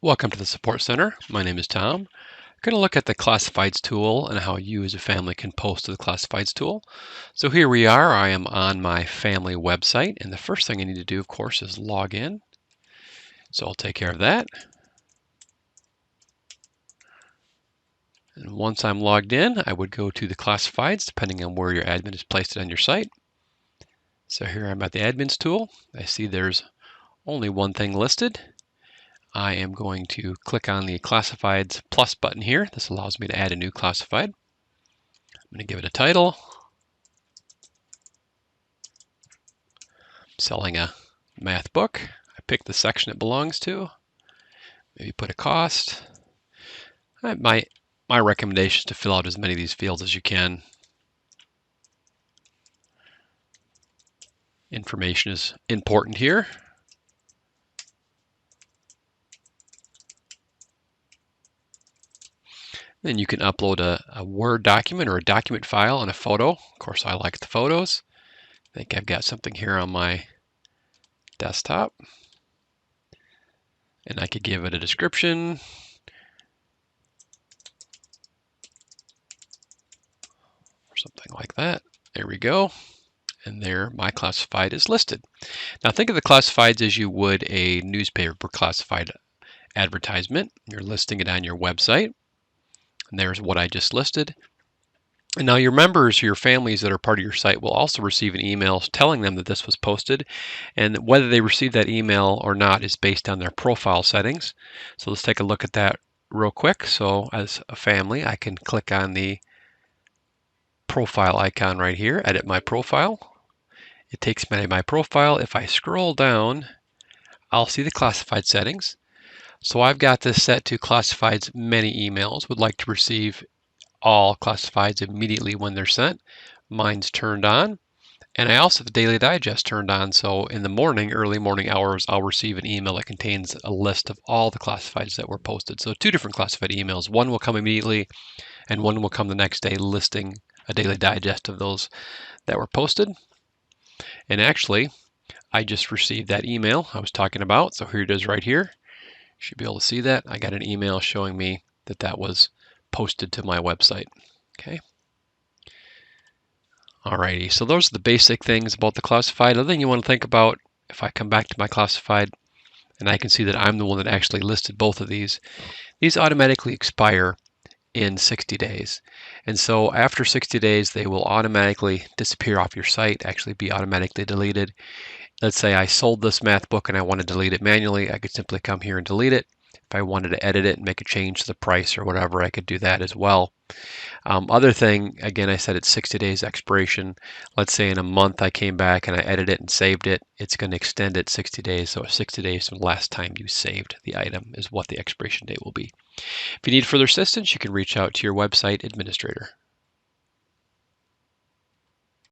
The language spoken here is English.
Welcome to the Support Center. My name is Tom. I'm going to look at the Classifieds tool and how you as a family can post to the Classifieds tool. So here we are. I am on my family website, and the first thing I need to do, of course, is log in. So I'll take care of that. And once I'm logged in, I would go to the Classifieds, depending on where your admin has placed it on your site. So here I'm at the Admins tool. I see there's only one thing listed. I am going to click on the Classifieds plus button here. This allows me to add a new classified. I'm going to give it a title. Selling a math book. I pick the section it belongs to. Maybe put a cost. My recommendation is to fill out as many of these fields as you can. Information is important here. Then you can upload a Word document or a document file and a photo. Of course, I like the photos. I think I've got something here on my desktop. And I could give it a description. Or something like that. There we go. And there my classified is listed. Now think of the classifieds as you would a newspaper classified advertisement. You're listing it on your website. And there's what I just listed. And now your members, your families that are part of your site will also receive an email telling them that this was posted. And whether they receive that email or not is based on their profile settings. So let's take a look at that real quick. So as a family, I can click on the profile icon right here, edit my profile. It takes me to my profile. If I scroll down, I'll see the classified settings. So I've got this set to classifieds many emails. Would like to receive all classifieds immediately when they're sent. Mine's turned on. And I also have the daily digest turned on. So in the morning, early morning hours, I'll receive an email that contains a list of all the classifieds that were posted. So two different classified emails. One will come immediately and one will come the next day listing a daily digest of those that were posted. And actually, I just received that email I was talking about. So here it is right here. You should be able to see that. I got an email showing me that that was posted to my website. Okay. Alrighty, so those are the basic things about the classified. Other thing you want to think about, if I come back to my classified and I can see that I'm the one that actually listed both of these automatically expire in 60 days. And so after 60 days, they will automatically disappear off your site, actually be automatically deleted. Let's say I sold this math book and I want to delete it manually. I could simply come here and delete it. If I wanted to edit it and make a change to the price or whatever, I could do that as well. Other thing, again, I said it's 60 days expiration. Let's say in a month I came back and I edited it and saved it. It's going to extend it 60 days. So 60 days from the last time you saved the item is what the expiration date will be. If you need further assistance, you can reach out to your website administrator.